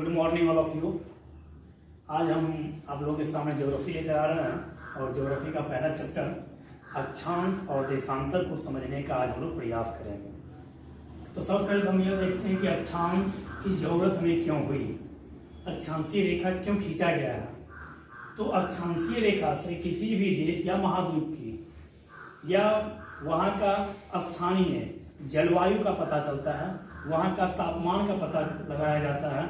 Good morning all of you. आज हम आप लोगों के सामने ज्योग्राफी लेकर आ रहे हैं और ज्योग्राफी का पहला चैप्टर अक्षांश और देशांतर को समझने का आज हम लोग प्रयास करेंगे। तो सबसे पहले हम यह देखते हैं कि अक्षांश की जरूरत हमें क्यों हुई, अक्षांशीय रेखा क्यों खींचा गया है। तो अक्षांशीय रेखा से किसी भी देश या महाद्वीप की या वहाँ का स्थानीय जलवायु का पता चलता है, वहाँ का तापमान का पता लगाया जाता है।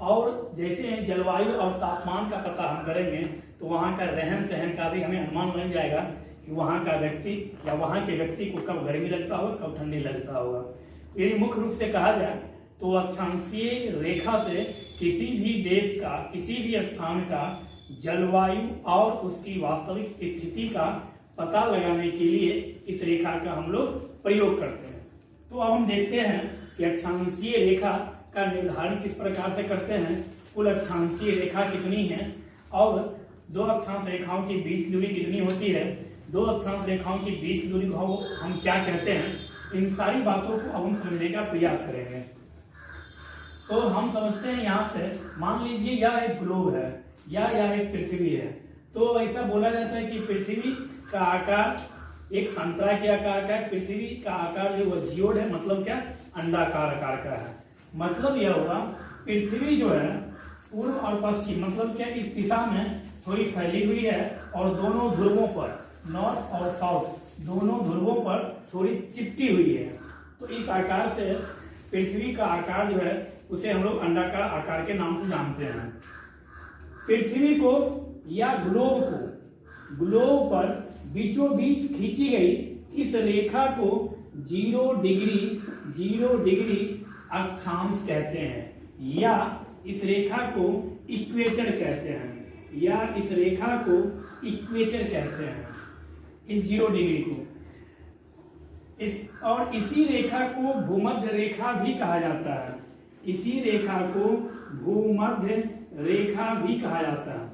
और जैसे जलवायु और तापमान का पता हम करेंगे तो वहाँ का रहन सहन का भी हमें अनुमान लग जाएगा कि वहाँ का व्यक्ति या वहाँ के व्यक्ति को कब गर्मी लगता होगा, कब ठंडी लगता होगा। यदि मुख्य रूप से कहा जाए तो अक्षांशीय रेखा से किसी भी देश का, किसी भी स्थान का जलवायु और उसकी वास्तविक स्थिति का पता लगाने के लिए इस रेखा का हम लोग प्रयोग करते हैं। तो अब हम देखते हैं कि अक्षांशीय रेखा का निर्धारण किस प्रकार से करते हैं, कुल अक्षांशीय रेखा कितनी है और दो अक्षांश रेखाओं की बीच की दूरी कितनी होती है, दो अक्षांश रेखाओं की बीच की दूरी को हम क्या कहते हैं, इन सारी बातों को अब हम समझने का प्रयास करेंगे। तो हम समझते हैं यहाँ से, मान लीजिए यह एक ग्लोब है या यह एक पृथ्वी है। तो ऐसा बोला जाता है कि पृथ्वी का आकार एक संतरा के आकार का है, पृथ्वी का आकार जो वह जियोड है, मतलब क्या, अंडाकार आकार का है। मतलब यह हुआ पृथ्वी जो है पूर्व और पश्चिम, मतलब क्या, इस दिशा में थोड़ी फैली हुई है और दोनों ध्रुवों पर, नॉर्थ और साउथ दोनों ध्रुवों पर थोड़ी चिपटी हुई है। तो इस आकार से पृथ्वी का आकार जो है उसे हम लोग अंडाकार आकार के नाम से जानते हैं। पृथ्वी को या ग्लोब पर बीचों बीच खींची गई इस रेखा को 0 डिग्री अक्षांश कहते हैं, या इस रेखा को इक्वेटर कहते हैं, या इस रेखा को इक्वेटर कहते हैं, इस 0 डिग्री को। और इसी रेखा को भूमध्य रेखा भी कहा जाता है, इसी रेखा को भूमध्य रेखा भी कहा जाता है।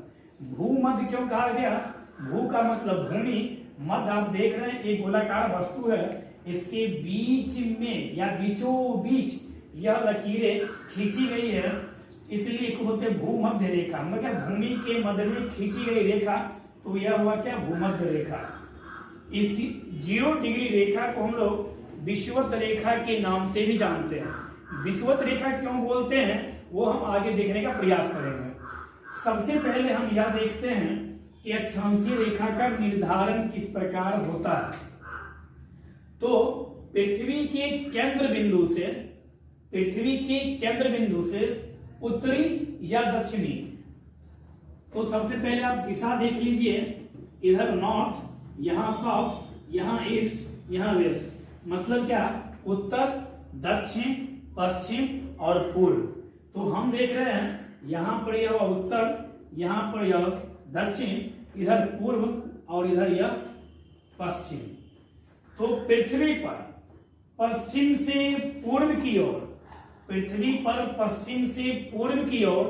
भूमध्य क्यों कहा गया? भू का मतलब भूमि, मध्य आप देख रहे हैं एक गोलाकार वस्तु है, इसके बीच में या बीचों बीच यह लकीरें खींची गई है, इसलिए इसको बोलते हैं भूमध्य रेखा। मतलब भूमि के मध्य में खींची गई रेखा, तो यह हुआ क्या, भूमध्य रेखा। इस 0 डिग्री रेखा को हम लोग विषुवत रेखा के नाम से भी जानते हैं। विषुवत रेखा क्यों बोलते हैं वो हम आगे देखने का प्रयास करेंगे। सबसे पहले हम यह देखते हैं कि अक्षांशीय रेखा का निर्धारण किस प्रकार होता है। तो पृथ्वी के केंद्र बिंदु से उत्तरी या दक्षिणी, तो सबसे पहले आप दिशा देख लीजिए, इधर नॉर्थ, यहाँ साउथ, यहाँ ईस्ट, यहाँ वेस्ट, मतलब क्या, उत्तर, दक्षिण, पश्चिम और पूर्व। तो हम देख रहे हैं यहाँ पर यह उत्तर, यहाँ पर यह दक्षिण, इधर पूर्व और इधर यह पश्चिम। तो पृथ्वी पर पश्चिम से पूर्व की ओर, पृथ्वी पर पश्चिम से पूर्व की ओर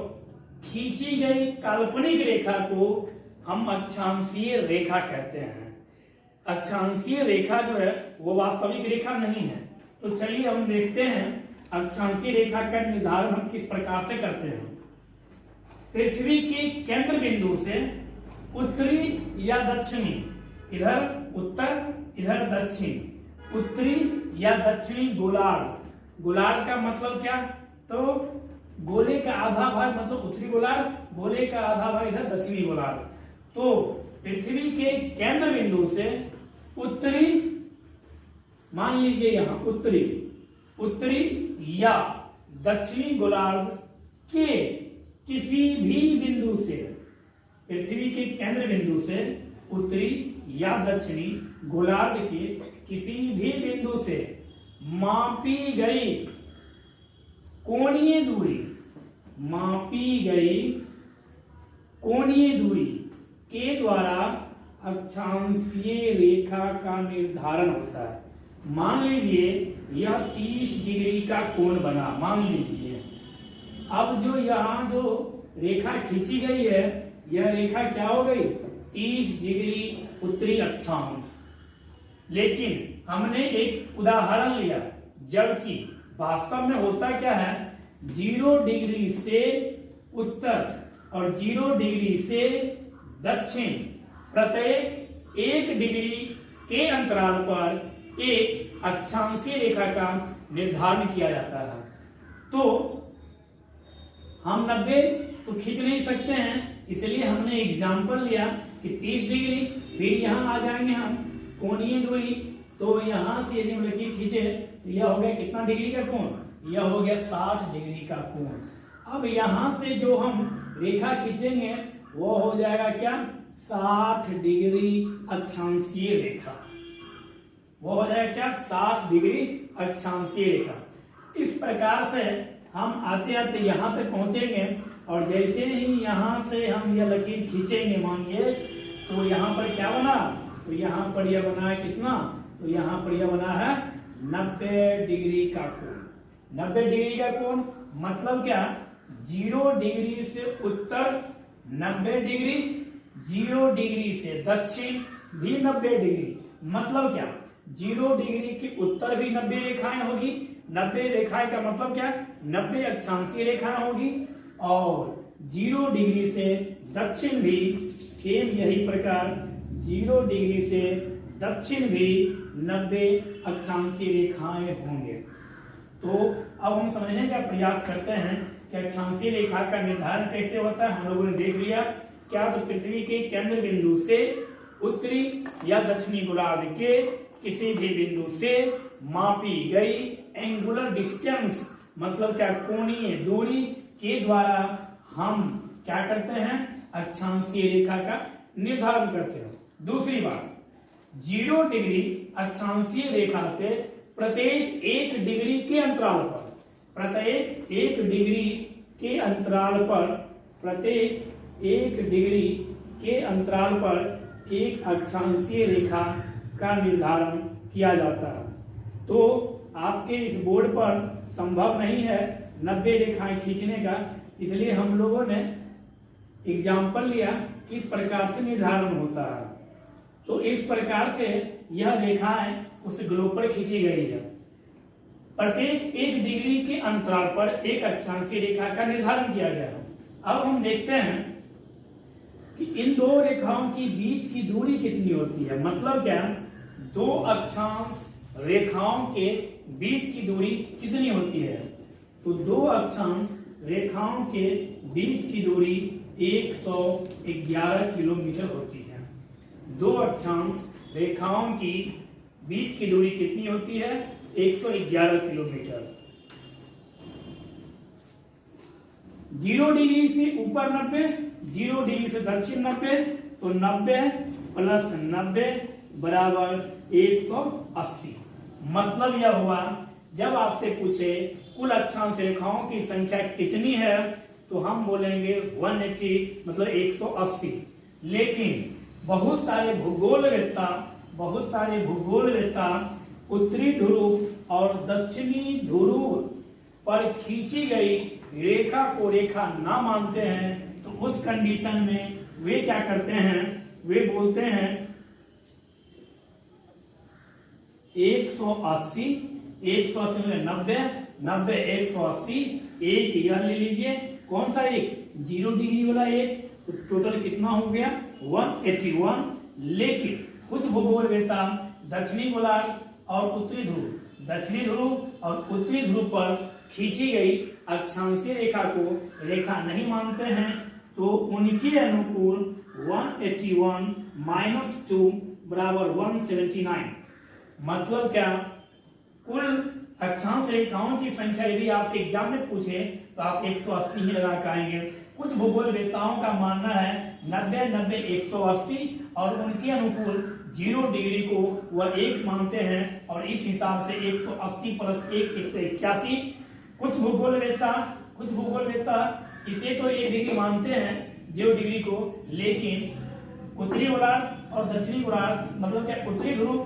खींची गई काल्पनिक रेखा को हम अक्षांशीय रेखा कहते हैं। अक्षांशीय रेखा जो है वो वास्तविक रेखा नहीं है। तो चलिए हम देखते हैं अक्षांशीय रेखा का निर्धारण हम किस प्रकार से करते हैं। पृथ्वी के केंद्र बिंदु से उत्तरी या दक्षिणी, इधर उत्तर इधर दक्षिण, उत्तरी या दक्षिणी गोलार्ध। गोलार्ध का मतलब क्या, तो गोले का आधा भाग मतलब उत्तरी गोलार्ध, गोले का आधा भाग इधर दक्षिणी गोलार्ध। तो पृथ्वी के केंद्र बिंदु से उत्तरी, मान लीजिए यहाँ उत्तरी या दक्षिणी गोलार्ध के किसी भी बिंदु से, पृथ्वी के केंद्र बिंदु से उत्तरी या दक्षिणी गोलार्ध के किसी भी बिंदु से मापी गई कोणीय दूरी के द्वारा अक्षांशीय रेखा का निर्धारण होता है। मान लीजिए यह 30 डिग्री का कोण बना, मान लीजिए। अब जो यहाँ जो रेखा खींची गई है, यह रेखा क्या हो गई, 30 डिग्री उत्तरी अक्षांश। लेकिन हमने एक उदाहरण लिया, जबकि वास्तव में होता क्या है, 0 डिग्री से उत्तर और 0 डिग्री से दक्षिण प्रत्येक 1 डिग्री के अंतराल पर एक अक्षांशीय रेखा का निर्धारण किया जाता है। तो हम 90 तो खींच नहीं सकते हैं, इसलिए हमने एग्जाम्पल लिया कि 30 डिग्री। फिर यहाँ आ जाएंगे हम कोणीय दूरी, तो यहाँ से यदि हम लकीर खींचे तो यह हो गया कितना डिग्री का कोण, यह हो गया 60 डिग्री का कोण। अब यहाँ से जो हम रेखा खींचेंगे वो हो जाएगा क्या, 60 डिग्री अक्षांशीय रेखा। वो हो जाएगा क्या, 60 डिग्री अक्षांशीय रेखा। इस प्रकार से हम आते आते यहाँ तक पहुंचेंगे और जैसे ही यहाँ से हम यह लकीर खींचेंगे मानिए, तो यहाँ पर क्या बना, तो यहाँ पर यह बना है कितना, तो यहाँ पर यह बना है 90 डिग्री का कोण। 90 डिग्री का कोण मतलब क्या, 0 डिग्री से उत्तर 90 डिग्री, 0 डिग्री से दक्षिण भी 90 डिग्री। मतलब क्या, 0 डिग्री के उत्तर भी 90 रेखाएं होगी, 90 रेखाएं का मतलब क्या, 90 अक्षांशीय रेखाएं होगी, और 0 डिग्री से दक्षिण भी सेम यही प्रकार 0 डिग्री से दक्षिण भी 90 अक्षांशीय रेखाएं होंगे। तो अब हम समझने का प्रयास करते हैं कि अक्षांशीय रेखा का निर्धारण कैसे होता है। हम लोगों ने देख लिया क्या, तो पृथ्वी के केंद्र बिंदु से उत्तरी या दक्षिणी गोलार्ध के किसी भी बिंदु से मापी गई एंगुलर डिस्टेंस मतलब क्या, कोणीय दूरी के द्वारा हम क्या करते हैं, अक्षांशीय रेखा का निर्धारण करते हैं। दूसरी बात, 0 डिग्री अक्षांशीय रेखा से प्रत्येक 1 डिग्री के अंतराल पर, प्रत्येक 1 डिग्री के अंतराल पर, प्रत्येक 1 डिग्री के अंतराल पर एक अक्षांशीय रेखा का निर्धारण किया जाता है। तो आपके इस बोर्ड पर संभव नहीं है 90 रेखाएं खींचने का, इसलिए हम लोगों ने एग्जाम्पल लिया किस प्रकार से निर्धारण होता है। तो इस प्रकार से यह रेखाएं उस ग्लोब पर खींची गई है। प्रत्येक 1 डिग्री के अंतराल पर एक अक्षांशीय रेखा का निर्धारण किया गया है। अब हम देखते हैं कि इन दो रेखाओं की बीच की दूरी कितनी होती है। मतलब क्या, दो अक्षांश रेखाओं के बीच की दूरी कितनी होती है, तो दो अक्षांश रेखाओं के बीच की दूरी 111 किलोमीटर होती है। दो अक्षांश रेखाओं की बीच की दूरी कितनी होती है, 111 किलोमीटर। 0 डिग्री से ऊपर 90, 0 डिग्री से दक्षिण 90, तो 90 प्लस 90 बराबर 180। मतलब यह हुआ, जब आपसे पूछे कुल अक्षांश रेखाओं की संख्या कितनी है, तो हम बोलेंगे 180 मतलब 180। लेकिन बहुत सारे भूगोलवेत्ता उत्तरी ध्रुव और दक्षिणी ध्रुव पर खींची गई रेखा को रेखा ना मानते हैं। तो उस कंडीशन में वे क्या करते हैं, वे बोलते हैं 180 में 90, 90 180, एक यह ले लीजिए, कौन सा एक, 0 डिग्री वाला एक, तो टोटल कितना हो गया 181। लेकिन कुछ भूगोलवेत्ता दक्षिणी गोलार्ध और उत्तरी ध्रुव, दक्षिणी ध्रुव और उत्तरी ध्रुव पर खींची गई अक्षांशीय रेखा को रेखा नहीं मानते हैं। तो उनके अनुकूल 181 - 2 बराबर 179। मतलब क्या, कुल अक्षांश रेखाओं की संख्या यदि आपसे एग्जाम में पूछे तो आप 180 ही लगा के आएंगे। कुछ भूगोलवेत्ताओं का मानना है 90 90 180 और उनके अनुकूल 0 डिग्री को वह 1 मानते हैं और इस हिसाब से 180 प्लस 1 181। कुछ भूगोलवेत्ता इसे तो 1 डिग्री मानते हैं 0 डिग्री को, लेकिन उत्तरी गोलार्ध और दक्षिणी गोलार्ध मतलब क्या, उत्तरी ध्रुव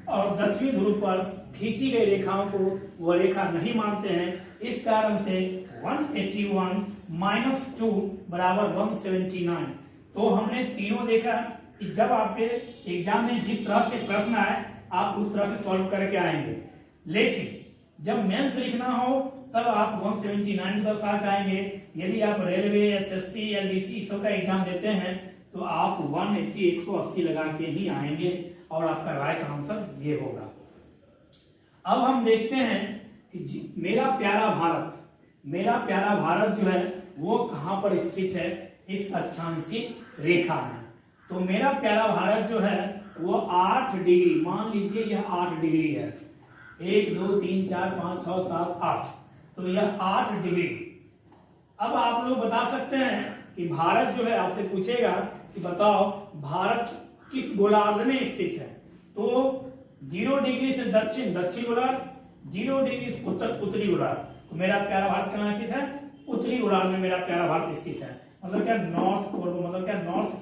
और दक्षिणी ध्रुव पर खींची गई रेखाओं को वह रेखा नहीं मानते हैं। इस कारण से 181 - 2 बराबर 179। तो हमने तीनों देखा कि जब आपके एग्जाम में जिस तरह से प्रश्न आए आप उस तरह से सॉल्व करके आएंगे, लेकिन जब मेंस लिखना हो तब आप 179 की तरफ आएंगे। यदि आप रेलवे, एसएससी या डीसी इसो का एग्जाम देते हैं तो आप 180 लगा के ही आएंगे और आपका राइट आंसर ये होगा। अब हम देखते हैं कि मेरा प्यारा भारत जो है वो कहां पर स्थित है इस अक्षांशीय रेखा में। तो मेरा प्यारा भारत जो है वो 8 डिग्री, मान लीजिए यह 8 डिग्री है, 1 2 3 4 5 6 7 8, तो यह 8 डिग्री। अब आप लोग बता सकते हैं कि भारत जो है, आपसे पूछेगा कि बताओ भारत किस गोलार्ध में स्थित है, तो 0 डिग्री से दक्षिण गोलार्ध, 0 डिग्री से उत्तर उत्तरी गोलार्ध। तो मेरा प्यारा भारत कहाँ स्थित है? उत्तरी गोलार्ध में मेरा प्यारा भारत स्थित है। मतलब क्या नॉर्थ पोल, मतलब क्या नॉर्थ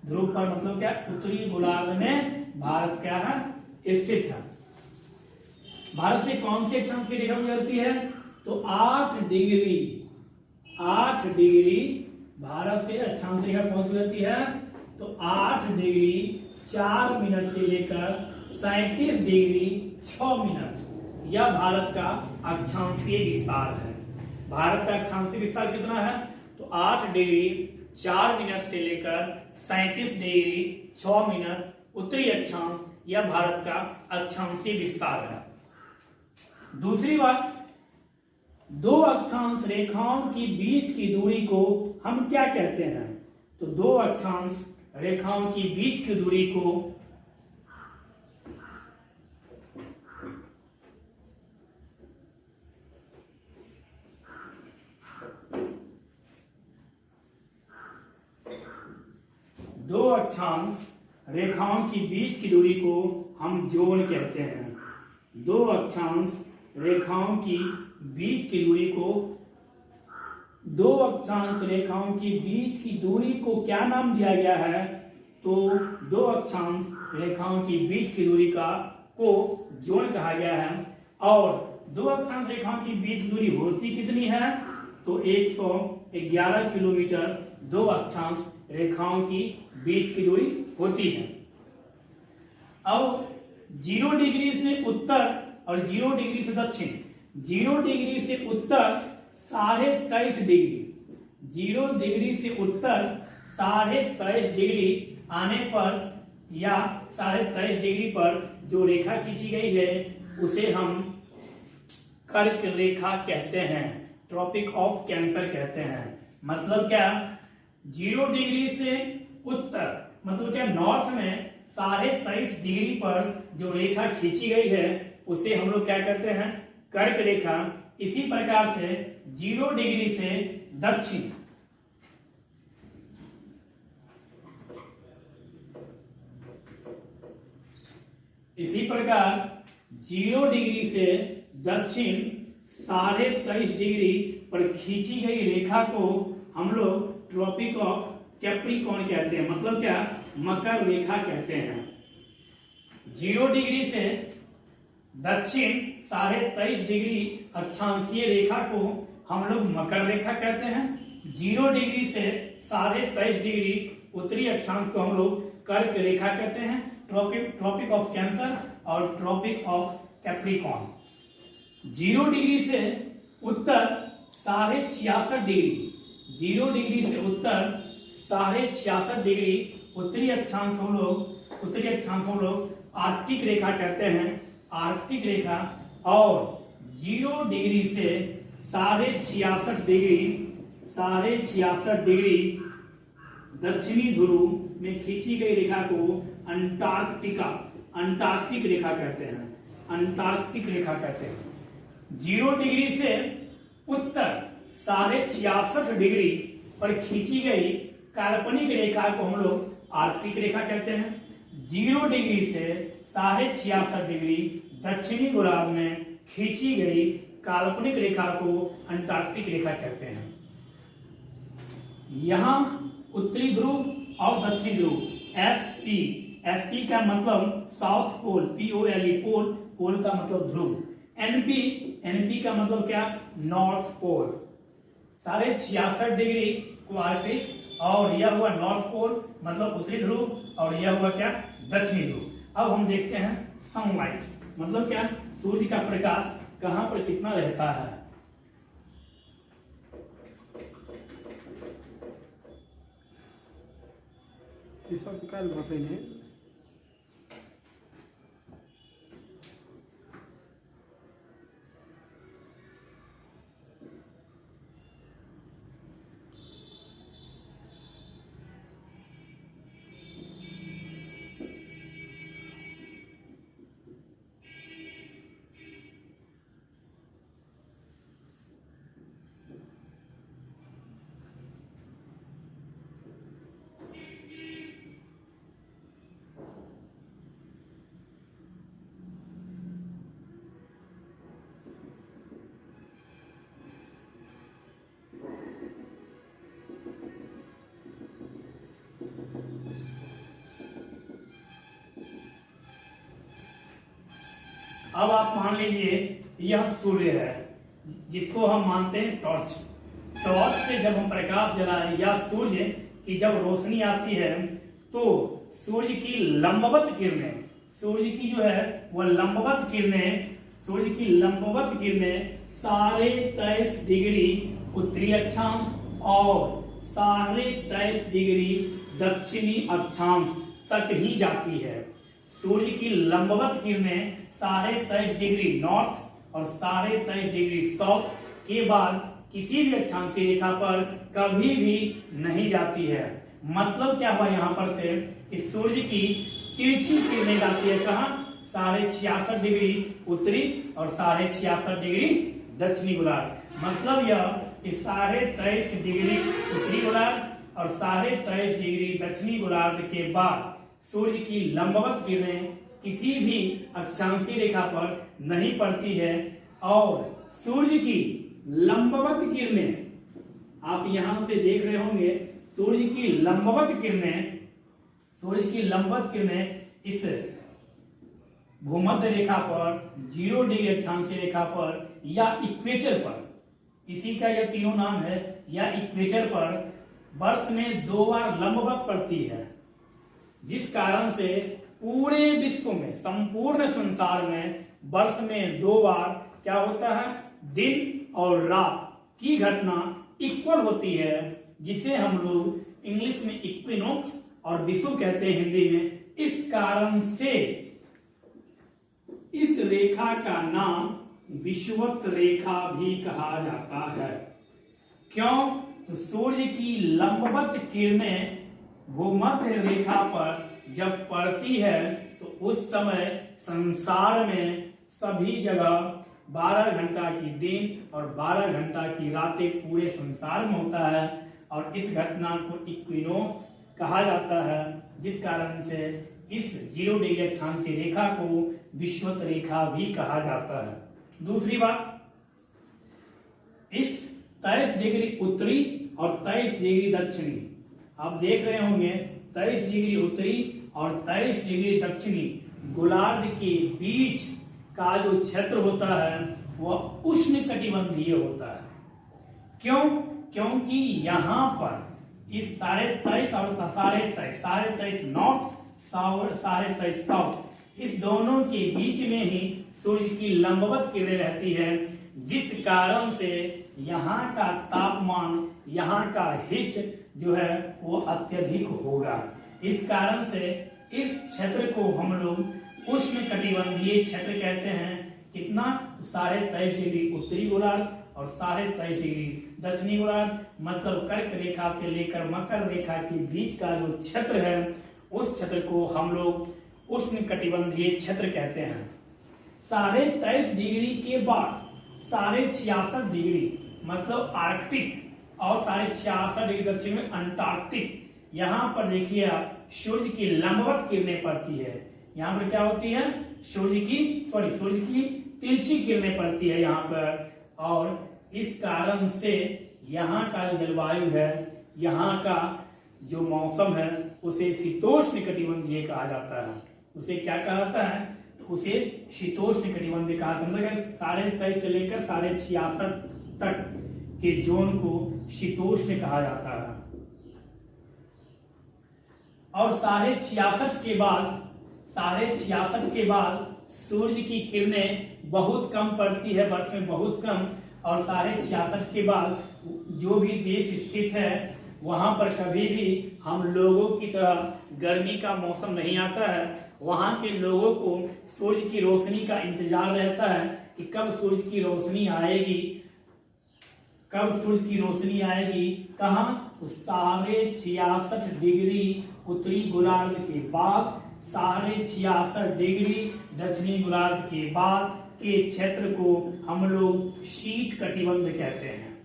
ध्रुव पर, मतलब क्या उत्तरी गोलार्ध में भारत क्या है? स्थित है। भारत से कौन सी अक्षांशीय रेखा गुजरती है? तो 8 डिग्री भारत से अक्षांशीय रेखा कौन सी गुजरती है? तो 8 डिग्री 4 मिनट से लेकर 37 डिग्री 6 मिनट, यह भारत का अक्षांशीय विस्तार है। भारत का अक्षांशीय विस्तार कितना है? तो 8 डिग्री 4 मिनट से लेकर 37 डिग्री 6 मिनट उत्तरी अक्षांश, यह भारत का अक्षांशीय विस्तार है। दूसरी बात, दो अक्षांश रेखाओं की बीच की दूरी को हम क्या कहते हैं? तो दो अक्षांश रेखाओं की बीच की दूरी को हम जोन कहते हैं। दो अक्षांश रेखाओं की बीच की दूरी को क्या नाम दिया गया है? तो दो अक्षांश रेखाओं की बीच की दूरी को जोन कहा गया है। और दो अक्षांश रेखाओं की बीच की दूरी होती कितनी है? तो 111 किलोमीटर दो अक्षांश रेखाओं की बीच की दूरी होती है। अब 0 डिग्री से उत्तर और 0 डिग्री से दक्षिण, 0 डिग्री से उत्तर 23.5 डिग्री, 0 डिग्री से उत्तर 23.5 डिग्री आने पर या 23.5 डिग्री पर जो रेखा खींची गई है उसे हम कर्क रेखा कहते हैं, ट्रॉपिक ऑफ कैंसर कहते हैं। मतलब क्या? 0 डिग्री से उत्तर, मतलब क्या नॉर्थ में 23.5 डिग्री पर जो रेखा खींची गई है उसे हम लोग क्या कहते हैं? कर्क रेखा। इसी प्रकार से 0 डिग्री से दक्षिण, इसी प्रकार 0 डिग्री से दक्षिण 23.5 डिग्री पर खींची गई रेखा को हम लोग ट्रॉपिक ऑफ कैप्रिकॉर्न कहते हैं। मतलब क्या? मकर रेखा कहते हैं। 0 डिग्री से दक्षिण 23.5 डिग्री अक्षांशीय रेखा को हम लोग मकर रेखा कहते हैं। 0 डिग्री से 23.5 डिग्री उत्तरी अक्षांश को हम लोग कर्क रेखा कहते हैं, ट्रॉपिक ऑफ कैंसर और ट्रॉपिक ऑफ कैप्रिकॉर्न। 0 डिग्री से उत्तर 66.5 डिग्री, 0 डिग्री से उत्तर 66.5 डिग्री उत्तरी अक्षांश को हम लोग आर्कटिक रेखा कहते हैं, आर्कटिक रेखा। और 0 डिग्री से 66.5 डिग्री दक्षिणी ध्रुव में खींची गई रेखा को अंटार्कटिक रेखा कहते हैं, अंटार्कटिक रेखा कहते हैं। 0 डिग्री से उत्तर 66.5 डिग्री पर खींची गई काल्पनिक रेखा को हम लोग आर्कटिक रेखा कहते हैं। 0 डिग्री से 66.5 डिग्री दक्षिणी गोलार्ध में खींची गई काल्पनिक रेखा को अंटार्कटिक रेखा कहते हैं। यहां उत्तरी ध्रुव और दक्षिणी ध्रुव एसपी का मतलब साउथ पोल, POLE पोल, पोल का मतलब ध्रुव। एनपी का मतलब क्या? North pole. 66.5 डिग्री को आर्कटिक, और यह हुआ नॉर्थ पोल मतलब उत्तरी ध्रुव, और यह हुआ क्या? दक्षिणी ध्रुव। अब हम देखते हैं सनलाइट, मतलब क्या? सूर्य का प्रकाश कहां पर कितना रहता है। ये सब निकाल रहा था इन्हें। अब आप मान लीजिए यह सूर्य है, जिसको हम मानते हैं टॉर्च। टॉर्च से जब हम प्रकाश जलाएं या सूर्य की जब रोशनी आती है तो सूर्य की लंबवत किरणें, सूर्य की जो है वह लंबवत किरणें, सूर्य की लंबवत किरणें 23.5 डिग्री उत्तरी अक्षांश और 23.5 डिग्री दक्षिणी अक्षांश तक ही जाती है। सूर्य की लंबवत किरणें 23.5 डिग्री नॉर्थ और 23.5 डिग्री साउथ के बाद किसी भी अक्षांशीय रेखा पर कभी भी नहीं जाती है। मतलब क्या हुआ यहाँ पर से कि सूर्य की तिरछी किरणें जाती है कहाँ? 66.5 डिग्री उत्तरी और 66.5 डिग्री दक्षिणी गोलार्ध। मतलब यह कि 23.5 डिग्री उत्तरी गोलार्ध और 23.5 डिग्री दक्षिणी गोलार्ध के बाद सूर्य की लंबवत किरणें किसी भी अक्षांशीय रेखा पर नहीं पड़ती है। और सूर्य की लंबवत किरणें आप यहां से देख रहे होंगे, सूर्य की लंबवत किरणें, सूर्य की लंबवत किरणें इस भूमध्य रेखा पर, 0 डिग्री अक्षांशीय रेखा पर या इक्वेटर पर, इसी का यह तीनों नाम है, या इक्वेटर पर वर्ष में 2 बार लंबवत पड़ती है। जिस कारण से पूरे विश्व में, संपूर्ण संसार में वर्ष में 2 बार क्या होता है? दिन और रात की घटना इक्वल होती है, जिसे हम लोग इंग्लिश में इक्विनोक्स और विषुव कहते हैं हिंदी में। इस कारण से इस रेखा का नाम विषुवत रेखा भी कहा जाता है। क्यों? तो सूर्य की लंबवत किरणें भूमध्य रेखा पर जब पड़ती है तो उस समय संसार में सभी जगह 12 घंटा की दिन और 12 घंटा की रातें पूरे संसार में होता है, और इस घटना को इक्विनोक्स कहा जाता है। जिस कारण से इस 0 डिग्री अक्षांशीय रेखा को विषुवत रेखा भी कहा जाता है। दूसरी बात, इस 23 डिग्री उत्तरी और 23 डिग्री दक्षिणी, आप देख रहे होंगे 23 डिग्री उत्तरी और 23 डिग्री दक्षिणी गोलार्ध के बीच का जो क्षेत्र होता है वह उष्णकटिबंधीय होता है। क्यों? क्योंकि यहाँ पर इस 23.5 और 23.5 नॉर्थ, 23.5 साउथ, इस दोनों के बीच में ही सूर्य की लंबवत किरणें रहती है, जिस कारण से यहाँ का तापमान, यहाँ का हीट जो है वो अत्यधिक होगा। इस कारण से इस क्षेत्र को हम लोग उष्णकटिबंधीय क्षेत्र कहते हैं। कितना? 23.5 डिग्री उत्तरी गोलार्ध और 23.5 डिग्री दक्षिणी गोलार्ध। मतलब कर्क रेखा से लेकर मकर रेखा के बीच का जो क्षेत्र है उस क्षेत्र को हम लोग उष्णकटिबंधीय क्षेत्र कहते हैं। 23.5 डिग्री के बाद 66.5 डिग्री मतलब आर्कटिक और 66.5 डिग्री दक्षिण में अंटार्कटिक, यहाँ पर देखिए आप सूर्य की लंबवत किरणें पड़ती है। यहाँ पर क्या होती है? सूर्य की तिरछी किरणें पड़ती है यहाँ पर, और इस कारण से यहाँ का जो जलवायु है, यहाँ का जो मौसम है उसे शीतोष्ण कटिबंधीय कहा जाता है। उसे क्या कहा जाता है? तो उसे शीतोष्ण कटिबंधीय कहा जाता है। 23.5 से लेकर 66.5 तक के जोन को शीतोष्ण कहा जाता है। और 66.5 के बाद सूर्य की किरणें बहुत कम पड़ती है, वर्ष में बहुत कम। और 66.5 के बाद जो भी देश स्थित है वहां पर कभी भी हम लोगों की तरह गर्मी का मौसम नहीं आता है। वहां के लोगों को सूरज की रोशनी का इंतजार रहता है कि कब सूरज की रोशनी आएगी, कब सूरज की रोशनी आएगी। कहाँ? तो 66.5 डिग्री उत्तरी गोलार्ध के बाद, 66.5 डिग्री दक्षिणी गोलार्ध के बाद के क्षेत्र को हम लोग शीत कटिबंध कहते हैं।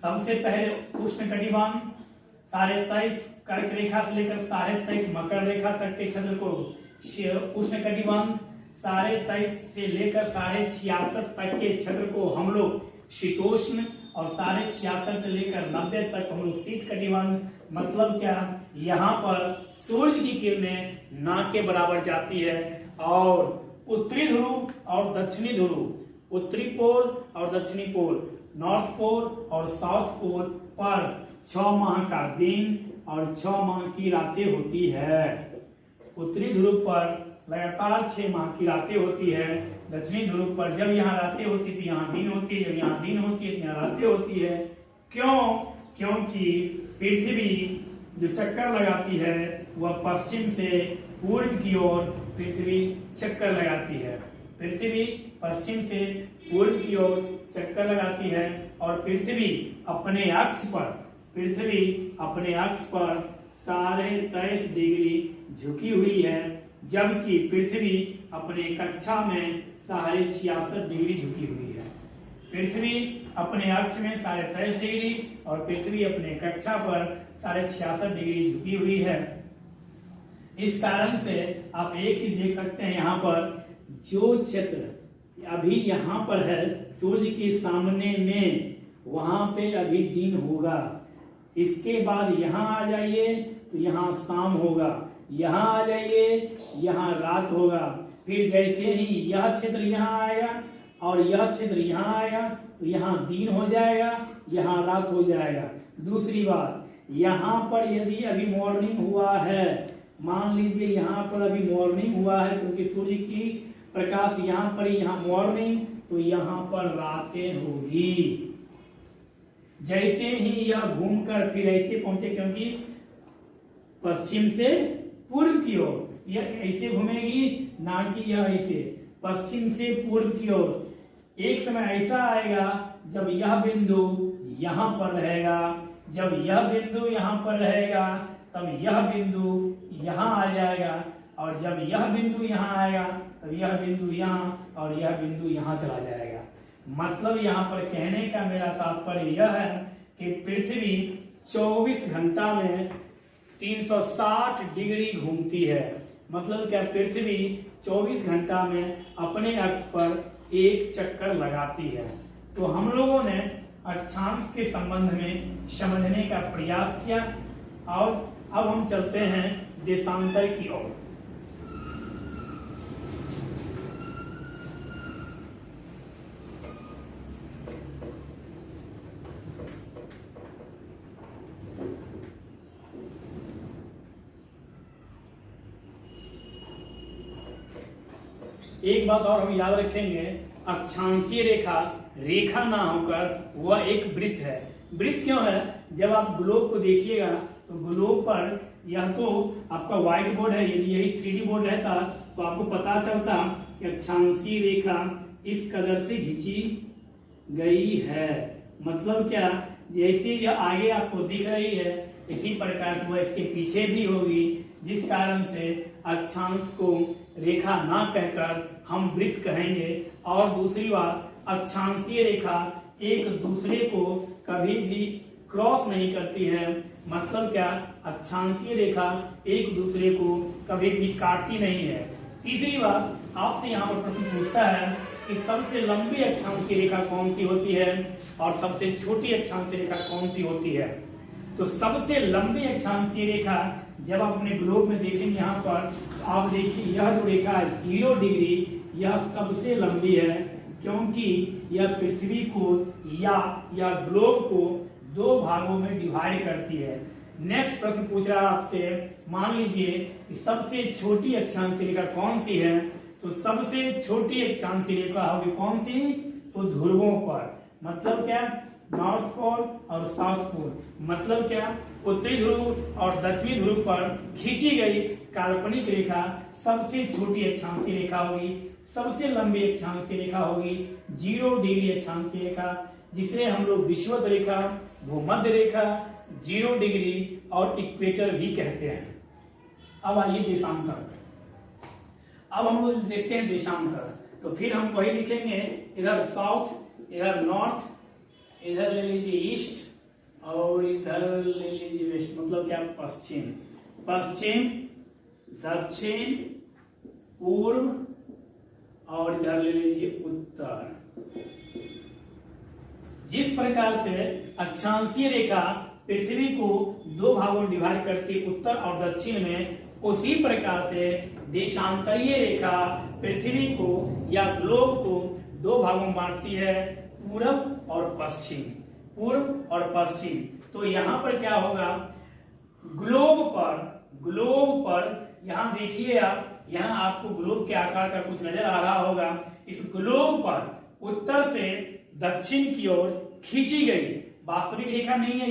सबसे पहले उष्ण कटिबंध 23.5 कर्क रेखा से लेकर 23.5 मकर रेखा तक के क्षेत्र को उष्ण कटिबंध, 23.5 से लेकर 66.5 तक के क्षेत्र को हम लोग शीतोष्ण, और 66.5 से लेकर 90 तक हम लोग शीत कटिबंध। मतलब क्या? यहाँ पर सूर्य की किरणें ना के बराबर जाती है और उत्तरी ध्रुव और दक्षिणी ध्रुव, उत्तरी पोल और दक्षिणी पोल, नॉर्थ पोल और साउथ पोल पर 6 माह का दिन और 6 माह की रातें होती है। उत्तरी ध्रुव पर लगातार 6 माह की रातें होती है। दक्षिणी ध्रुव पर जब यहाँ रातें होती थी यहाँ दिन होती है, जब यहाँ दिन होती है तो यहाँ रातें होती है। क्यों? क्योंकि पृथ्वी जो चक्कर लगाती है वह पश्चिम से पूर्व की ओर पृथ्वी चक्कर लगाती है। पृथ्वी पश्चिम से पूर्व की ओर चक्कर लगाती है और पृथ्वी अपने अक्ष पर 23.5 डिग्री झुकी हुई है, जबकि पृथ्वी अपने कक्षा में 66.5 डिग्री झुकी हुई है। पृथ्वी अपने अक्ष में 23.5 डिग्री और पृथ्वी अपने कक्षा पर 66.5 डिग्री झुकी हुई है। इस कारण से आप एक चीज देख सकते हैं, यहाँ पर जो क्षेत्र अभी यहाँ पर है सूर्य के सामने में, वहां पे अभी दिन होगा। इसके बाद यहाँ आ जाइए तो यहाँ शाम होगा, यहाँ आ जाइए यहाँ रात होगा। फिर जैसे ही यह क्षेत्र यहाँ आएगा और यह क्षेत्र यहाँ आएगा तो यहाँ दिन हो जाएगा, यहाँ रात हो जाएगा। दूसरी बात, यहाँ पर यदि अभी मॉर्निंग हुआ है, मान लीजिए यहाँ पर अभी मॉर्निंग हुआ है क्योंकि सूर्य की प्रकाश यहाँ पर, यहाँ मॉर्निंग, तो यहाँ पर रातें होगी। जैसे ही यह घूमकर फिर ऐसे पहुंचे, क्योंकि पश्चिम से पूर्व की ओर यह ऐसे घूमेगी, ना कि यह ऐसे पश्चिम से पूर्व की ओर। एक समय ऐसा आएगा जब यह बिंदु यहाँ पर रहेगा, जब यह बिंदु यहाँ पर रहेगा तब यह बिंदु यहाँ आ जाएगा, और जब यह बिंदु यहाँ आएगा तब यह बिंदु यहाँ और यह बिंदु यहाँ चला जाएगा। मतलब यहाँ पर कहने का मेरा तात्पर्य यह है कि पृथ्वी 24 घंटा में 360 डिग्री घूमती है। मतलब क्या? पृथ्वी 24 घंटा में अपने अक्ष पर एक चक्कर लगाती है। तो हम लोगों ने अक्षांश के संबंध में समझने का प्रयास किया और अब हम चलते हैं देशांतर की ओर। एक बात और हम याद रखेंगे, अक्षांशीय रेखा रेखा ना होकर वह एक वृत्त है। वृत्त क्यों है? जब आप ग्लोब को देखिएगा तो ग्लोब पर यह तो आपका व्हाइट बोर्ड है, यदि यही 3D बोर्ड रहता तो आपको पता चलता कि अक्षांशीय रेखा इस कदर से खींची गई है। मतलब क्या? जैसे यह आगे आपको दिख रही है इसी प्रकार से वह इसके पीछे भी होगी, जिस कारण से अक्षांश को रेखा ना कहकर हम वृत्त कहेंगे। और दूसरी बात, अक्षांशीय रेखा एक दूसरे को कभी भी क्रॉस नहीं करती है। मतलब क्या? अक्षांशीय रेखा एक दूसरे को कभी भी काटती नहीं है। तीसरी बात, आपसे यहाँ पर प्रश्न पूछता है कि सबसे लंबी अक्षांशीय रेखा कौन सी होती है और सबसे छोटी अक्षांशीय रेखा कौन सी होती है। तो सबसे लंबी अक्षांशीय रेखा जब आप अपने ग्लोब में देखेंगे, यहाँ पर आप देखिए यह जो रेखा है 0 डिग्री, यह सबसे लंबी है क्योंकि यह पृथ्वी को या यह ग्लोब को 2 भागों में डिवाइड करती है। नेक्स्ट प्रश्न पूछ रहा है आपसे, मान लीजिए कि सबसे छोटी अक्षांशीय रेखा कौन सी है। तो सबसे छोटी अक्षांशीय रेखा होगी कौन सी? तो ध्रुवों पर। मतलब क्या? नॉर्थ पोल और साउथ पोल। मतलब क्या, उत्तरी ध्रुव और दक्षिणी ध्रुव पर खींची गई काल्पनिक रेखा सबसे छोटी अक्षांशीय रेखा होगी, सबसे लंबी अक्षांशीय रेखा होगी 0 डिग्री अक्षांशीय रेखा, जिसे हम लोग विषुवत रेखा, भूमध्य रेखा, 0 डिग्री और इक्वेटर भी कहते हैं। अब आइए देशांतर। अब हम लोग देखते हैं देशांतर, तो फिर हम वही लिखेंगे, इधर साउथ, इधर नॉर्थ, इधर ले लीजिए ईस्ट और इधर ले लीजिए वेस्ट। मतलब क्या, पश्चिम, पश्चिम, दक्षिण, पूर्व और इधर ले लीजिए उत्तर। जिस प्रकार से अक्षांशीय रेखा पृथ्वी को 2 भागों में डिवाइड करती है, उत्तर और दक्षिण में, उसी प्रकार से देशांतरीय रेखा पृथ्वी को या ग्लोब को 2 भागों में बांटती है, पूर्व और पश्चिम, पूर्व और पश्चिम। तो यहाँ पर क्या होगा, ग्लोब पर यहाँ देखिए आप, यहाँ आपको ग्लोब के आकार का कुछ नजर आ रहा होगा। इस ग्लोब पर उत्तर से दक्षिण की ओर खींची गई वास्तविक रेखा नहीं है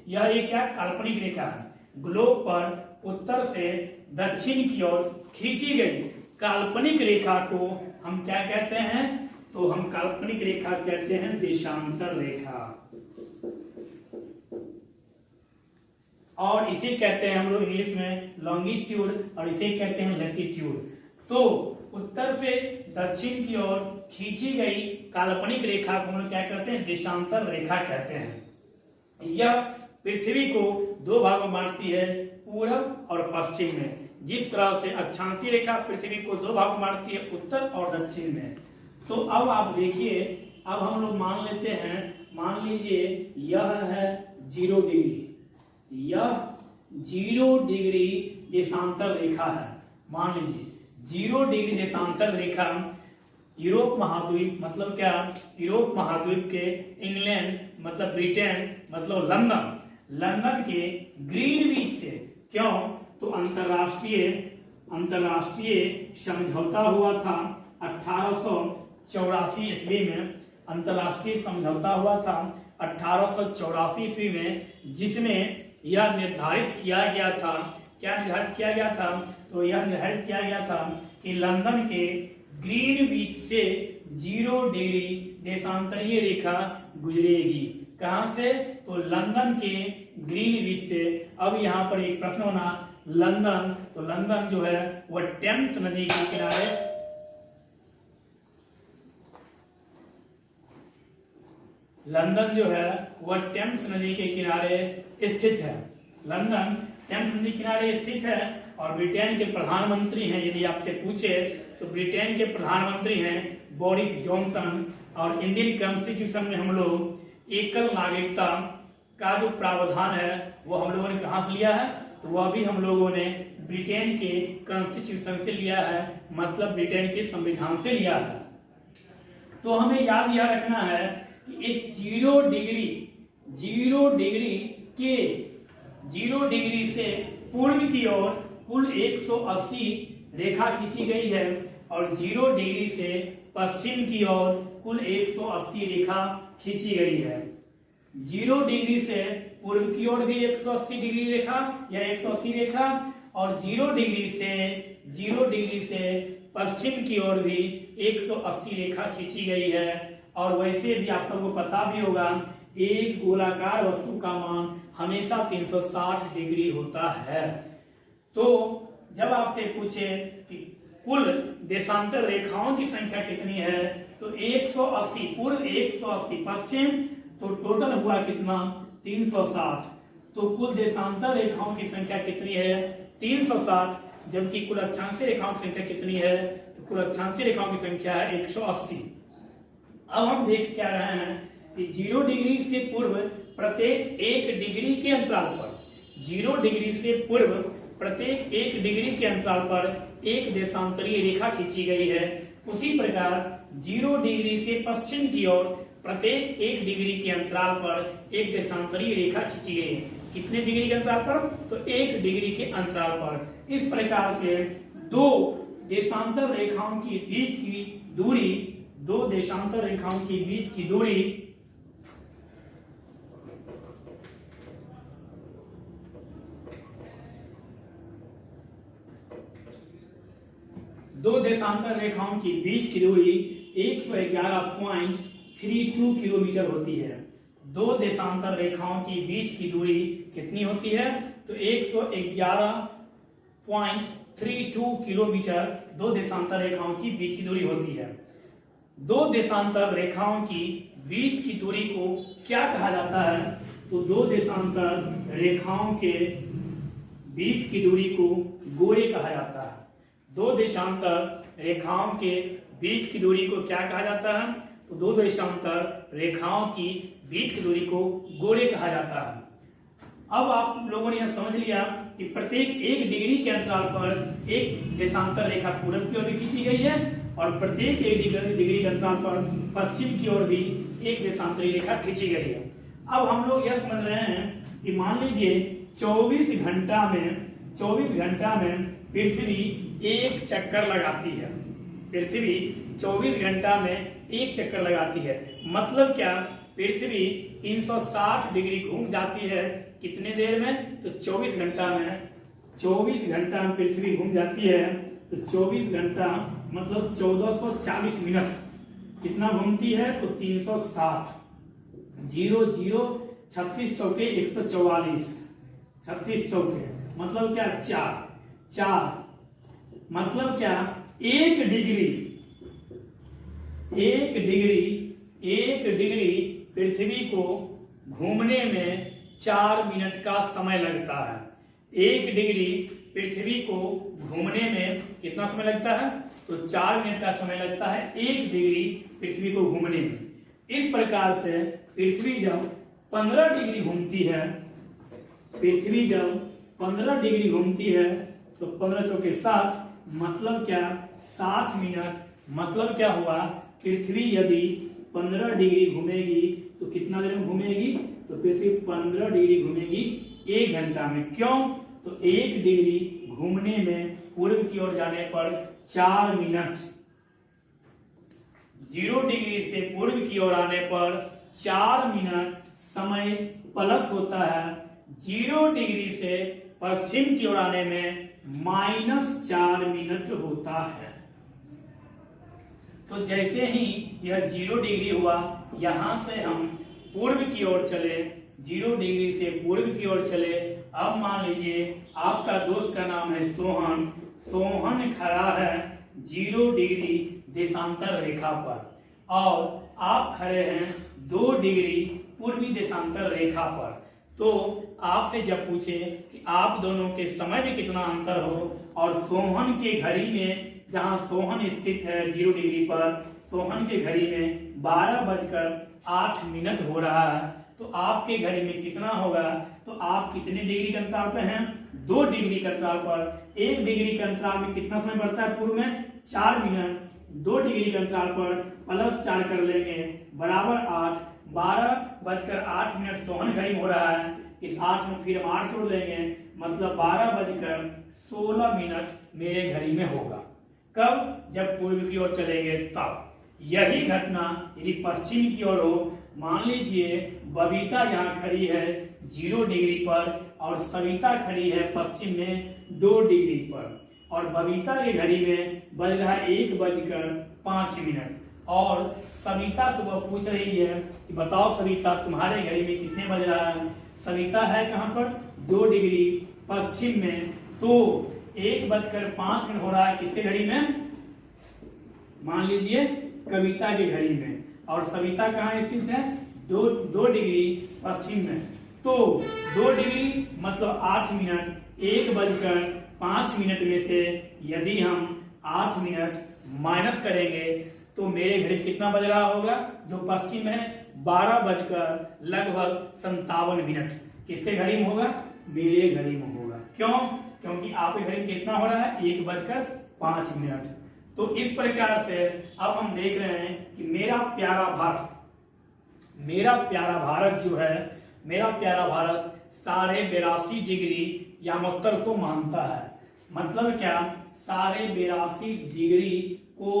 यह एक क्या, काल्पनिक रेखा है। ग्लोब पर उत्तर से दक्षिण की ओर खींची गई काल्पनिक रेखा को हम क्या कहते हैं, तो हम काल्पनिक रेखा कहते हैं देशांतर रेखा, और इसे कहते हैं हम लोग इंग्लिश में लॉन्गिट्यूड और इसे कहते हैं लैटिट्यूड। तो उत्तर से दक्षिण की ओर खींची गई काल्पनिक रेखा को हम लोग क्या कहते हैं, देशांतर रेखा कहते हैं। यह पृथ्वी को 2 भागों में बांटती है, पूर्व और पश्चिम में। जिस तरह से अक्षांशीय रेखा पृथ्वी को 2 भागों में बांटती है, उत्तर और दक्षिण में। तो अब आप देखिए, अब हम लोग मान लेते हैं, मान लीजिए यह है 0 डिग्री, यह 0 डिग्री देशांतर रेखा है। मान लीजिए 0 डिग्री देशांतर रेखा यूरोप महाद्वीप, मतलब क्या, यूरोप महाद्वीप के इंग्लैंड मतलब ब्रिटेन मतलब लंदन के ग्रीनविच से, क्यों, तो अंतरराष्ट्रीय समझौता हुआ था 1884 ईस्वी में। अंतरराष्ट्रीय समझौता हुआ था 1884 ईस्वी में, जिसमें यह निर्धारित किया गया था, क्या निर्धारित किया गया था, तो यह निर्धारित किया गया था कि लंदन के ग्रीनविच से 0 डिग्री देशांतरीय रेखा गुजरेगी। कहां से, तो लंदन के ग्रीनविच से। अब यहाँ पर एक प्रश्न होना, लंदन, तो लंदन जो है वह टेम्स नदी के किनारे, लंदन जो है वह टेम्स नदी के किनारे स्थित है। लंदन टेम्स नदी के किनारे स्थित है और ब्रिटेन के प्रधानमंत्री हैं, यदि आपसे पूछे तो ब्रिटेन के प्रधानमंत्री हैं बोरिस जॉनसन। और इंडियन कॉन्स्टिट्यूशन में हम लोग एकल नागरिकता का जो प्रावधान है वो हम लोगों ने कहां से लिया है, तो वह भी हम लोगों ने ब्रिटेन के कॉन्स्टिट्यूशन से लिया है, मतलब ब्रिटेन के संविधान से लिया है। तो हमें याद यह रखना है कि इस 0 डिग्री से पूर्व की ओर कुल 180 रेखा खींची गई है और 0 डिग्री से पश्चिम की ओर कुल 180 रेखा खींची गई है। 0 डिग्री से पूर्व की ओर भी 180 डिग्री रेखा या 180 रेखा, और 0 डिग्री से पश्चिम की ओर भी 180 रेखा खींची गई है। और वैसे भी आप सबको पता भी होगा, एक गोलाकार वस्तु का मान हमेशा 360 डिग्री होता है। तो जब आपसे पूछे कि कुल देशांतर रेखाओं की संख्या कितनी है, तो 180 पूर्व, 180 पश्चिम, तो टोटल हुआ कितना, 360। तो कुल देशांतर रेखाओं की संख्या कितनी है, 360। जबकि कुल अक्षांशीय रेखाओं की संख्या कितनी है, तो कुल अक्षांशीय रेखाओं की संख्या है 180। अब हम देख क्या रहे हैं कि 0 डिग्री से पूर्व प्रत्येक 1 डिग्री के अंतराल पर, 0 डिग्री से पूर्व प्रत्येक 1 डिग्री के अंतराल पर एक देशांतरीय रेखा खींची गई है। उसी प्रकार 0 डिग्री से पश्चिम की ओर प्रत्येक 1 डिग्री के अंतराल पर एक देशांतरीय रेखा खींची गई है। कितने डिग्री के अंतराल पर, तो 1 डिग्री के अंतराल पर। इस प्रकार से 2 देशांतर रेखाओं के बीच की दूरी, 2 देशांतर रेखाओं के बीच की दूरी दो देशांतर रेखाओं की बीच की दूरी 111.32 किलोमीटर होती है। दो देशांतर रेखाओं की बीच की दूरी कितनी होती है? तो 111.32 किलोमीटर दो देशांतर रेखाओं की बीच की दूरी होती है। दो देशांतर रेखाओं की बीच की दूरी को क्या कहा जाता है? तो दो देशांतर रेखाओं के बीच की दूरी को गोरे कहा जाता है। दो देशांतर रेखाओं के बीच की दूरी को क्या कहा जाता है? तो दो देशांतर रेखाओं की बीच की दूरी को गोरे कहा जाता है। अब आप लोगों ने यह समझ लिया कि प्रत्येक 1 डिग्री के अंतराल पर एक देशांतर रेखा पूरब की ओर भी खींची गई है और प्रत्येक 1 डिग्री के अंतराल पर पश्चिम की ओर भी एक देशांतरी रेखा खींची गई है। अब हम लोग यह समझ रहे हैं कि मान लीजिए 24 घंटा में पृथ्वी एक चक्कर लगाती है। पृथ्वी 24 घंटा में एक चक्कर लगाती है। मतलब क्या? पृथ्वी 360 डिग्री घूम जाती है। कितने देर में? तो 24 घंटा में। 24 घंटा में पृथ्वी घूम जाती है। तो 24 घंटा मतलब 1440 मिनट। कितना घूमती है? तो 360। 0 0 36 चौके 144। 36 चौके मतलब क्या? 4 मतलब क्या? 1 डिग्री पृथ्वी को घूमने में 4 मिनट का समय लगता है। 1 डिग्री पृथ्वी को घूमने में कितना समय लगता है? तो 4 मिनट का समय लगता है 1 डिग्री पृथ्वी को घूमने में। इस प्रकार से पृथ्वी जब 15 डिग्री घूमती है, पृथ्वी जब 15 डिग्री घूमती है तो 15 चौके 60 मतलब क्या? 60 मिनट। मतलब क्या हुआ? पृथ्वी यदि 15 डिग्री घूमेगी तो कितना देर में घूमेगी? तो पृथ्वी 15 डिग्री घूमेगी 1 घंटा में। क्यों? तो 1 डिग्री घूमने में पूर्व की ओर जाने पर 4 मिनट। 0 डिग्री से पूर्व की ओर आने पर 4 मिनट समय प्लस होता है। 0 डिग्री से पश्चिम की ओर आने में -4 मिनट होता है। तो जैसे ही यह 0 डिग्री हुआ, यहां से हम पूर्व की ओर चले। 0 डिग्री से पूर्व की ओर चले। अब मान लीजिए आपका दोस्त का नाम है सोहन। सोहन खड़ा है 0 डिग्री देशांतर रेखा पर और आप खड़े हैं 2 डिग्री पूर्वी देशांतर रेखा पर। तो आपसे जब पूछे कि आप दोनों के समय में कितना अंतर हो और सोहन के घड़ी में, जहां सोहन स्थित है 0 डिग्री पर, सोहन के घड़ी में 12:08 हो रहा है, तो आपके घड़ी में कितना होगा? तो आप कितने डिग्री के अंतराल पर हैं? 2 डिग्री के अंतराल पर। 1 डिग्री के अंतराल में कितना समय बढ़ता है पूर्व में? 4 मिनट। 2 डिग्री के अंतराल पर +4 कर लेंगे बराबर 8। 12:08 सोहन घड़ी में हो रहा है। इस 8 में फिर हम 8 जोड़ लेंगे मतलब 12:16 मेरे घड़ी में होगा। कब? जब पूर्व की ओर चलेंगे तब। यही घटना यदि पश्चिम की ओर हो, मान लीजिए बबीता यहाँ खड़ी है 0 डिग्री पर और सविता खड़ी है पश्चिम में 2 डिग्री पर और बबीता के घड़ी में बज रहा है 1:05 और सविता सुबह पूछ रही है कि बताओ सविता तुम्हारे घड़ी में कितने बज रहा है? सविता है कहाँ पर? 2 डिग्री पश्चिम में। तो 1:05 हो रहा है किसके घड़ी में? मान लीजिए कविता के घड़ी में। और सविता कहाँ स्थित है? 2 डिग्री पश्चिम में। तो 2 डिग्री मतलब 8 मिनट। 1:05 में से यदि हम 8 मिनट माइनस करेंगे तो मेरे घड़ी कितना बज रहा होगा? जो पश्चिम है 12:57 किसके घड़ी में होगा? मेरे घड़ी में होगा। क्यों? क्योंकि आपके घड़ी में कितना हो रहा है? 1:05। तो इस प्रकार से अब हम देख रहे हैं कि मेरा प्यारा भारत जो है, मेरा प्यारा भारत 82.5 डिग्री यामोत्तर को मानता है। मतलब क्या? 82.5 डिग्री को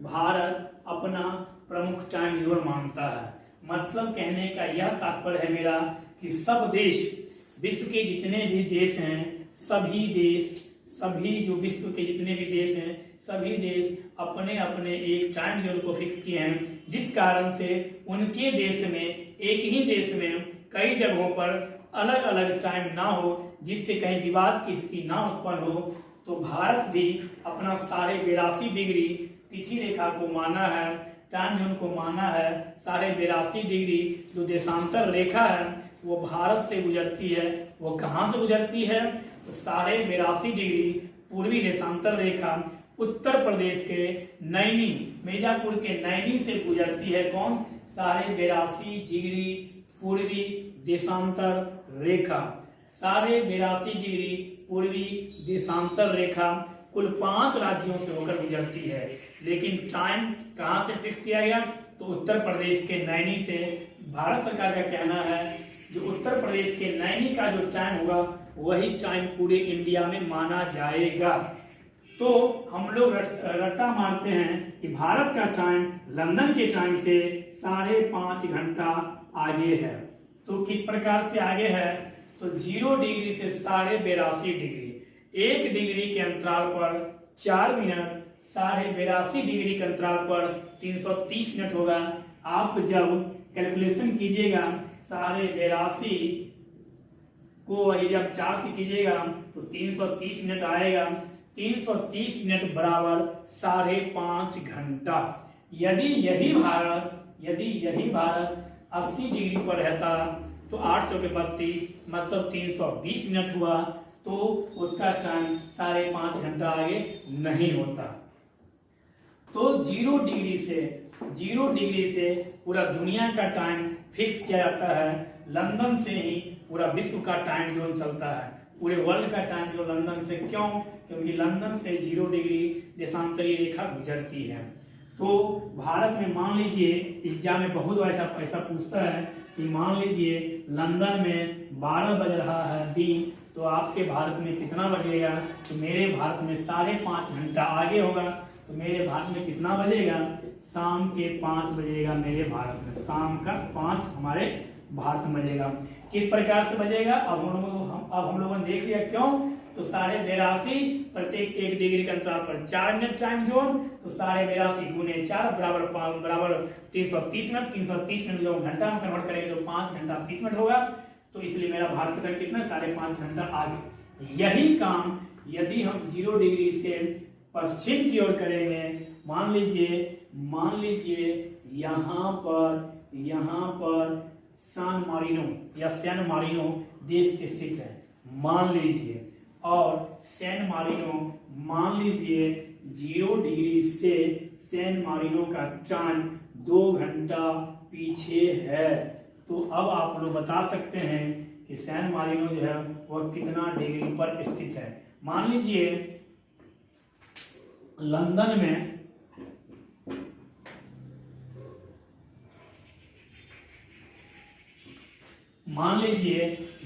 भारत अपना प्रमुख टाइम जोन मानता है। मतलब कहने का यह तात्पर्य है मेरा कि सब देश, विश्व के जितने भी देश हैं, सभी जो विश्व के जितने भी देश हैं, सभी देश अपने अपने एक टाइम जोन को फिक्स किए हैं, जिस कारण से उनके देश में, एक ही देश में कई जगहों पर अलग अलग टाइम ना हो, जिससे कहीं विवाद की स्थिति ना उत्पन्न हो। तो भारत भी अपना सारे 82 डिग्री तिथि रेखा को माना है, टाइम जोन को माना है। सारे 82 डिग्री जो देशांतर रेखा है वो भारत से गुजरती है। वो कहाँ से गुजरती है? तो सारे 82 डिग्री पूर्वी देशांतर रेखा उत्तर प्रदेश के नैनी, मिर्जापुर के नैनी से गुजरती है। कौन? सारे 82 डिग्री पूर्वी देशांतर रेखा, सारे 82 डिग्री पूर्वी देशांतर रेखा कुल 5 राज्यों से होकर गुजरती है। लेकिन टाइम कहाँ से फिक्स किया गया? तो उत्तर प्रदेश के नैनी से। भारत सरकार का कहना है जो उत्तर प्रदेश के नैनी का जो टाइम होगा वही टाइम पूरे इंडिया में माना जाएगा। तो हम लोग रट्टा मारते हैं कि भारत का टाइम लंदन के टाइम से 5.5 घंटा आगे है। तो किस प्रकार से आगे है? तो 0 डिग्री से 82.5 डिग्री, 1 डिग्री के अंतराल पर 4 मिनट, 82.5 डिग्री के अंतराल पर 330 मिनट होगा। आप जब कैलकुलेशन कीजिएगा 82.5 को वही जब 4 से कीजिएगा तो 330 मिनट आएगा। 330 मिनट बराबर 5.5 घंटा। यदि यही भारत 80 डिग्री पर रहता तो 8 चौके 32 मतलब 320 मिनट हुआ, तो उसका टाइम 5.5 घंटा आगे नहीं होता। तो 0 डिग्री से पूरा दुनिया का टाइम फिक्स किया जाता है। लंदन से ही पूरा विश्व का टाइम जोन चलता है, पूरे वर्ल्ड का टाइम जोन लंदन से। क्यों? क्योंकि लंदन से 0 डिग्री देशांतरीय रेखा गुजरती है। तो भारत में मान लीजिए एग्जाम में बहुत ऐसा पूछता है कि मान लीजिए लंदन में 12 बज रहा है दिन, तो आपके भारत में कितना बजेगा? तो मेरे भारत में 5.5 घंटा आगे होगा। तो मेरे भारत में कितना बजेगा? शाम के 5 बजेगा मेरे भारत में। शाम का 5 हमारे भारत में बजेगा। किस प्रकार से बजेगा? अब हम लोगों ने देख लिया। क्यों? तो 82.5 प्रत्येक 1 डिग्री के अंतराल पर 4 मिनट टाइम जोन, तो 82.5 गुने 4 बराबर 330 मिनट। 330 मिनट जो घंटा में कन्वर्ट करेंगे तो 5 घंटा 30 मिनट होगा। तो इसलिए मेरा भारत का टाइम कितना? 5.5 घंटा आगे। यही काम यदि हम 0 डिग्री से पश्चिम की ओर करेंगे, मान लीजिए यहाँ पर सैन मारिनो देश स्थित है मान लीजिए, और सैन मारिनो मान लीजिए 0 डिग्री से सैन मारिनो का टाइम 2 घंटा पीछे है। तो अब आप लोग बता सकते हैं कि सैन मारिनो जो है वह कितना डिग्री पर स्थित है। मान लीजिए लंदन में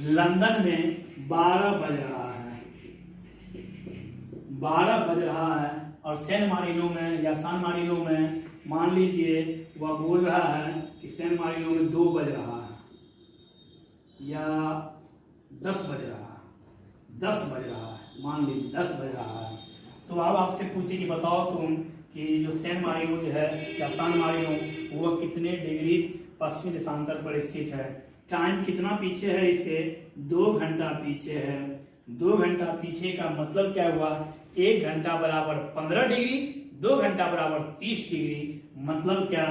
लंदन में 12 बज रहा है और सैन मारिनो में या सान मारिनो में मान लीजिए वह बोल रहा है कि सैन मारिनो में 2 बज रहा है या 10 बज रहा है, मान लीजिए 10 बज रहा है। तो अब आपसे पूछे कि बताओ तुम कि जो सैन मारिनो जो है या सान मारिनो वह कितने डिग्री पश्चिमी देशांतर पर स्थित है? टाइम कितना पीछे है? इसे 2 घंटा पीछे है। 2 घंटा पीछे का मतलब क्या हुआ? 1 घंटा बराबर 15 डिग्री, 2 घंटा बराबर 30 डिग्री। मतलब क्या?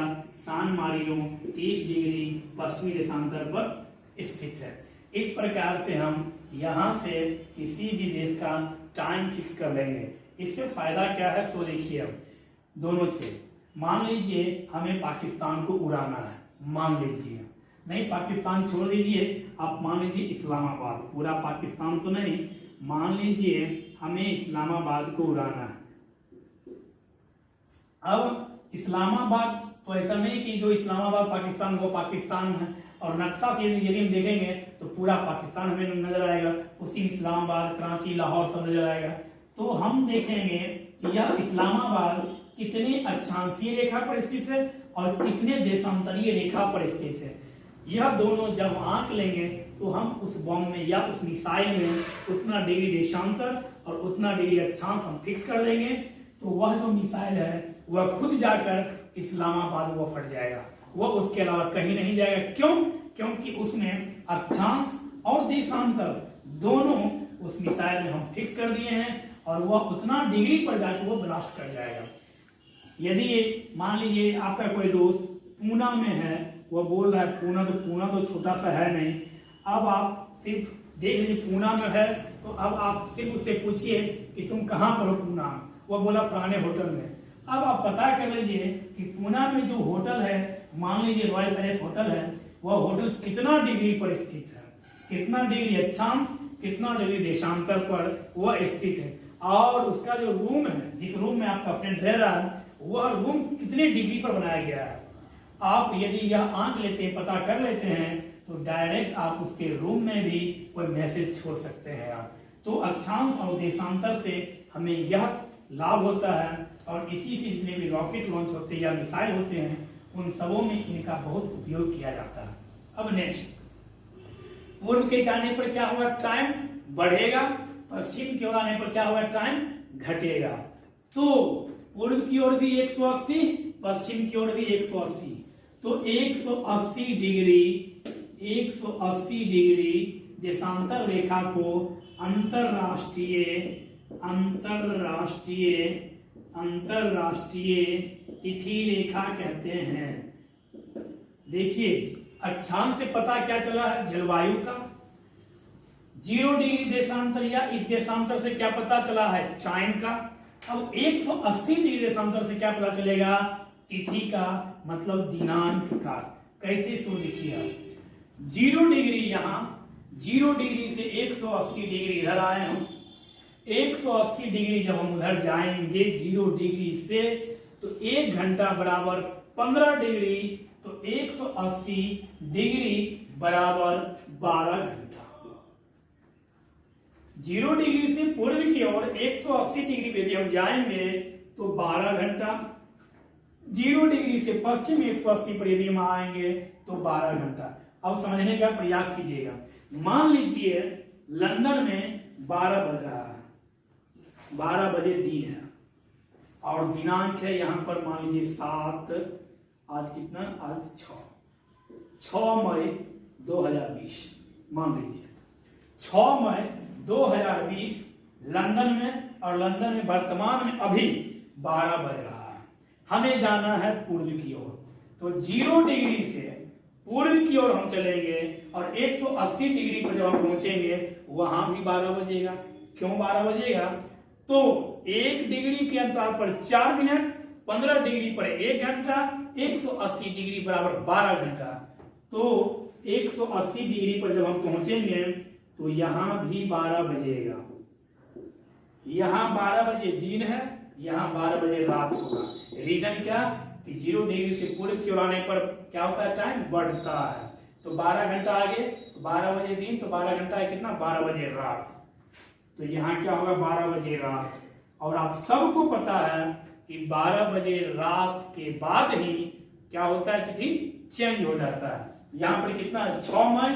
सान मारिनो 30 डिग्री पश्चिमी देशांतर पर स्थित है। इस प्रकार से हम यहाँ से किसी भी देश का टाइम फिक्स कर लेंगे। इससे फायदा क्या है सो देखिए। अब दोनों से मान लीजिए हमें पाकिस्तान को उड़ाना है, मान लीजिए, नहीं पाकिस्तान छोड़ दीजिए, आप मान लीजिए इस्लामाबाद, पूरा पाकिस्तान तो नहीं, मान लीजिए हमें इस्लामाबाद को उड़ाना है। अब इस्लामाबाद तो ऐसा नहीं कि जो इस्लामाबाद पाकिस्तान वो पाकिस्तान है, और नक्शा से यदि हम देखेंगे तो पूरा पाकिस्तान हमें नजर आएगा, उसी इस्लामाबाद, कराची, लाहौर सब नजर आएगा। तो हम देखेंगे कि यह इस्लामाबाद कितने अक्षांशीय रेखा पर स्थित है और कितने देशांतरीय रेखा पर स्थित है। यह दोनों जब आंक लेंगे तो हम उस बम में या उस मिसाइल में उतना डिग्री देशांतर और उतना डिग्री अक्षांश हम फिक्स कर लेंगे। तो वह जो मिसाइल है वह खुद जाकर इस्लामाबाद वो फट जाएगा, वह उसके अलावा कहीं नहीं जाएगा। क्यों? क्योंकि उसमें अक्षांश और देशांतर दोनों उस मिसाइल में हम फिक्स कर दिए हैं और वह उतना डिग्री पर जाकर वो ब्लास्ट कर जाएगा। यदि ये मान लीजिए आपका कोई दोस्त पूना में है, वह बोल रहा है पूना तो छोटा सा है नहीं, अब आप सिर्फ देख लीजिए पूना में है, तो अब आप सिर्फ उससे पूछिए कि तुम कहाँ पर हो पूना में, वह बोला पुराने होटल में। अब आप पता कर लीजिए कि पूना में जो होटल है, मान लीजिए रॉयल पैलेस होटल है, वह होटल कितना डिग्री पर स्थित है, कितना डिग्री अक्षांश, कितना डिग्री देशांतर पर वह स्थित है, और उसका जो रूम है, जिस रूम में आपका फ्रेंड रह रहा है, वह रूम कितने डिग्री पर बनाया गया है। आप यदि यह आंक लेते हैं, पता कर लेते हैं, तो डायरेक्ट आप उसके रूम में भी कोई मैसेज छोड़ सकते हैं आप। तो अक्षांश और देशांतर से हमें यह लाभ होता है, और इसी से जितने भी रॉकेट लॉन्च होते हैं या मिसाइल होते हैं, उन सबों में इनका बहुत उपयोग किया जाता है। अब नेक्स्ट, पूर्व के जाने पर क्या होगा, टाइम बढ़ेगा, पश्चिम की ओर आने पर क्या होगा, टाइम घटेगा। तो पूर्व की ओर भी 180, पश्चिम की ओर भी 180, तो 180 डिग्री देशांतर रेखा को अंतरराष्ट्रीय तिथि रेखा कहते हैं। देखिए अक्षांश से पता क्या चला है, जलवायु का। 0 डिग्री देशांतर या इस देशांतर से क्या पता चला है, टाइम का। अब 180 डिग्री देशांतर से क्या पता चलेगा, तिथि का, मतलब दिनांक का। कैसे सो देखिए आप, 0 डिग्री यहाँ, 0 डिग्री से 180 डिग्री इधर आए हम, 180 डिग्री जब हम उधर जाएंगे 0 डिग्री से, तो 1 घंटा बराबर 15 डिग्री, तो 180 डिग्री बराबर 12 घंटा। 0 डिग्री से पूर्व की ओर 180 डिग्री पे हम जाएंगे तो 12 घंटा, 0 डिग्री से पश्चिम 180 पर यदि हम आएंगे तो 12 घंटा। अब समझने का प्रयास कीजिएगा। मान लीजिए लंदन में 12 बज रहा है, 12 बजे दिन है, और दिनांक है यहाँ पर मान लीजिए 7, आज कितना, आज 6 मई 2020, मान लीजिए 6 मई 2020 लंदन में, और लंदन में वर्तमान में अभी 12 बज रहा है। हमें जाना है पूर्व की ओर, तो 0 डिग्री से पूर्व की ओर हम चलेंगे, और 180 डिग्री पर जब हम पहुंचेंगे वहां भी 12 बजेगा। क्यों 12 बजेगा, तो 1 डिग्री के अंतराल पर 4 मिनट, 15 डिग्री पर 1 घंटा, 180 डिग्री बराबर 12 घंटा। तो 180 डिग्री पर जब हम पहुंचेंगे तो यहां भी 12 बजेगा। यहां 12 बजे दिन है, यहां 12 बजे रात होगा। रीजन क्या, कि 0 डिग्री से पूर्व की ओर आने पर क्या होता है, टाइम बढ़ता है। तो 12 घंटा आगे, तो 12 बजे दिन, तो 12 घंटा है कितना, 12 बजे रात। तो यहाँ क्या होगा, 12 बजे रात। और आप सबको पता है कि 12 बजे रात के बाद ही क्या होता है, तिथि चेंज हो जाता है। यहाँ पर कितना, 6 मई,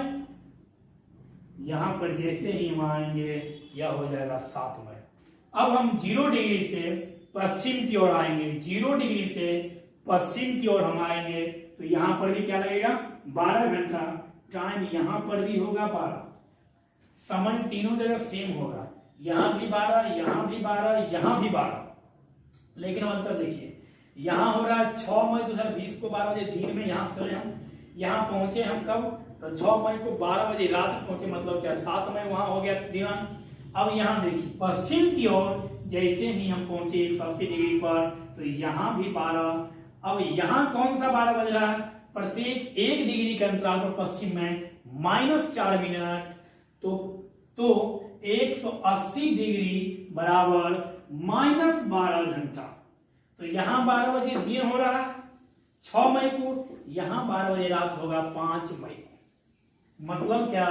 यहाँ पर जैसे ही हम आएंगे यह हो जाएगा 7 मई। अब हम 0 डिग्री से पश्चिम की ओर आएंगे, 0 डिग्री से पश्चिम की ओर हम आएंगे, तो यहाँ पर भी क्या लगेगा, 12 घंटा। टाइम यहाँ पर भी होगा 12, समय तीनों जगह सेम होगा, यहाँ भी 12, यहाँ भी 12, यहाँ भी 12। लेकिन अंतर देखिए, यहाँ हो रहा है 6 मई 2020 को 12 बजे दिन में, यहाँ से चले हम, यहाँ पहुंचे हम कब, तो 6 मई को 12 बजे रात पहुंचे, मतलब क्या 7 मई वहां हो गया दिनांक। अब यहाँ देखिए पश्चिम की ओर जैसे ही हम पहुंचे 180 डिग्री पर, तो यहाँ भी 12। अब यहाँ कौन सा 12 बज रहा है, प्रत्येक 1 डिग्री के अंतराल पर पश्चिम में -4 मिनट, तो 180 डिग्री बराबर -12 घंटा। तो यहाँ 12 बजे दिन हो रहा है 6 मई को, यहाँ 12 बजे रात होगा 5 मई को। मतलब क्या,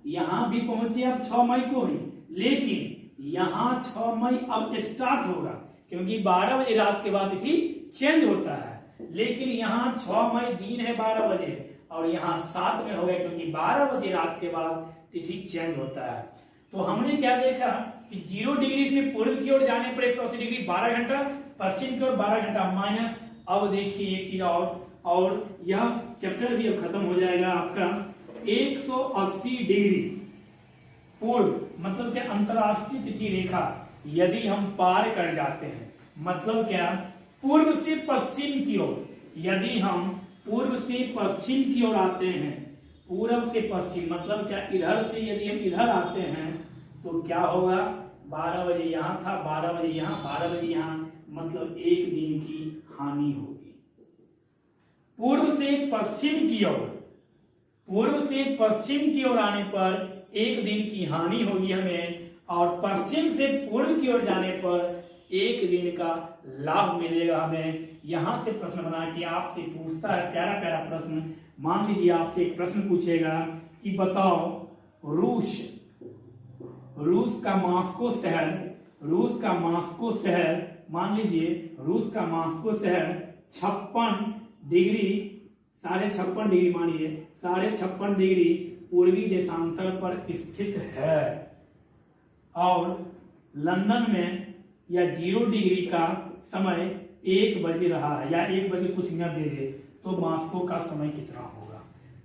यहाँ भी पहुंचे अब 6 मई को ही, लेकिन यहाँ 6 मई अब स्टार्ट होगा, क्योंकि 12 बजे रात के बाद तिथि चेंज होता है। लेकिन यहाँ 6 मई दिन है 12 बजे, और यहाँ 7 में हो गया, क्योंकि 12 बजे रात के बाद तिथि चेंज होता है। तो हमने क्या देखा कि 0 डिग्री से पूर्व की ओर जाने पर 180 डिग्री 12 घंटा, पश्चिम की ओर 12 घंटा माइनस। अब देखिए एक चीज और यह चैप्टर भी अब खत्म हो जाएगा आपका। 180 डिग्री पूर्व मतलब क्या, अंतरराष्ट्रीय तिथि रेखा यदि हम पार कर जाते हैं, मतलब क्या, पूर्व से पश्चिम की ओर, यदि हम पूर्व से पश्चिम की ओर आते हैं, पूर्व से पश्चिम मतलब क्या, इधर से यदि हम इधर आते हैं तो क्या होगा, 12 बजे यहां था, 12 बजे यहां, 12 बजे यहां, मतलब एक दिन की हानि होगी। पूर्व से पश्चिम की ओर, पूर्व से पश्चिम की ओर आने पर एक दिन की हानि होगी हमें, और पश्चिम से पूर्व की ओर जाने पर एक दिन का लाभ मिलेगा हमें। यहां से प्रश्न बना के आपसे पूछता है प्यारा प्यारा प्रश्न। मान लीजिए आपसे एक प्रश्न पूछेगा कि बताओ रूस का मॉस्को शहर, रूस का मॉस्को शहर, मान लीजिए रूस का मॉस्को शहर 56 डिग्री, 56.5 डिग्री, मानिए 56.5 डिग्री पूर्वी देशांतर पर स्थित है, और लंदन में या 0 डिग्री का समय 1 बज रहा है, या 1 बजे कुछ मिनट दे दे, तो मॉस्को का समय कितना होगा।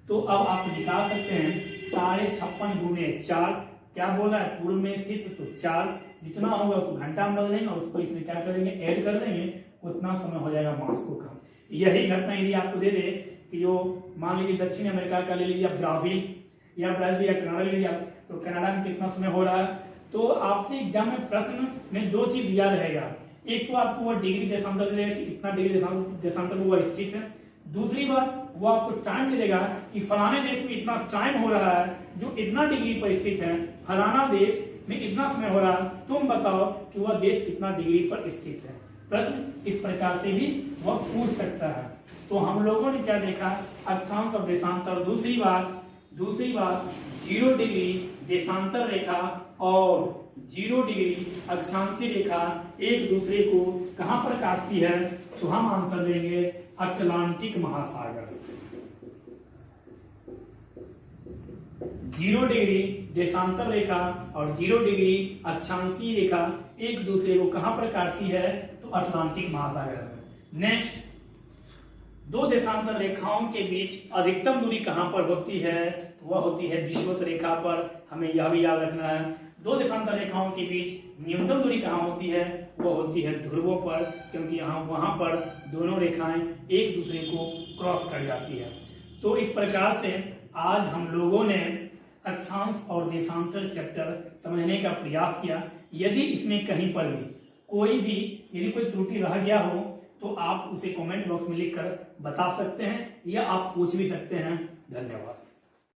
तो अब आप निकाल सकते हैं 56.5 गुणे 4, क्या बोला है, पूर्व में स्थित, तो 4 जितना होगा उसको घंटा में बदल देंगे और उसको इसमें क्या करेंगे, ऐड कर देंगे, उतना समय हो जाएगा मॉस्को का। यही घटना यदि आपको दे दे कि जो मान लीजिए दक्षिण अमेरिका का ले लीजिए ब्राजील या कनाडा ले लीजिए, तो कनाडा में कितना समय हो रहा है। तो आपसे एग्जाम में प्रश्न में 2 चीज दिया रहेगा, एक तो आपको वो डिग्री देशांतर देगा कि इतना डिग्री देशांतर वो स्थित है, दूसरी बात वो आपको टाइम दे देगा कि फलाने देश में इतना टाइम हो रहा है जो इतना डिग्री पर स्थित है, फलाना देश में इतना समय हो रहा है, तुम बताओ कि वह देश कितना डिग्री पर स्थित है। प्रश्न इस प्रकार से भी वह पूछ सकता है। तो हम लोगों ने क्या देखा, अक्षांश और देशांतर। दूसरी बात 0 डिग्री देशांतर रेखा और 0 डिग्री अक्षांशीय रेखा एक दूसरे को कहां पर काटती है, तो हम आंसर देंगे अटलांटिक महासागर। 0 डिग्री देशांतर रेखा और 0 डिग्री अक्षांशीय रेखा एक दूसरे को कहां पर काटती है, तो अटलांटिक महासागर में। नेक्स्ट, 2 देशांतर रेखाओं के बीच अधिकतम दूरी कहां पर होती है, तो वह होती है विषुवत रेखा पर। हमें यह भी याद रखना है। 2 देशांतर रेखाओं के बीच न्यूनतम दूरी कहां होती है, वह होती है ध्रुवों पर, क्योंकि वहां पर दोनों रेखाएं एक दूसरे को क्रॉस कर जाती है। तो इस प्रकार से आज हम लोगों ने अक्षांश और देशांतर चैप्टर समझने का प्रयास किया। यदि इसमें कहीं पर भी यदि कोई त्रुटि रह गया हो तो आप उसे कमेंट बॉक्स में लिखकर बता सकते हैं, या आप पूछ भी सकते हैं। धन्यवाद।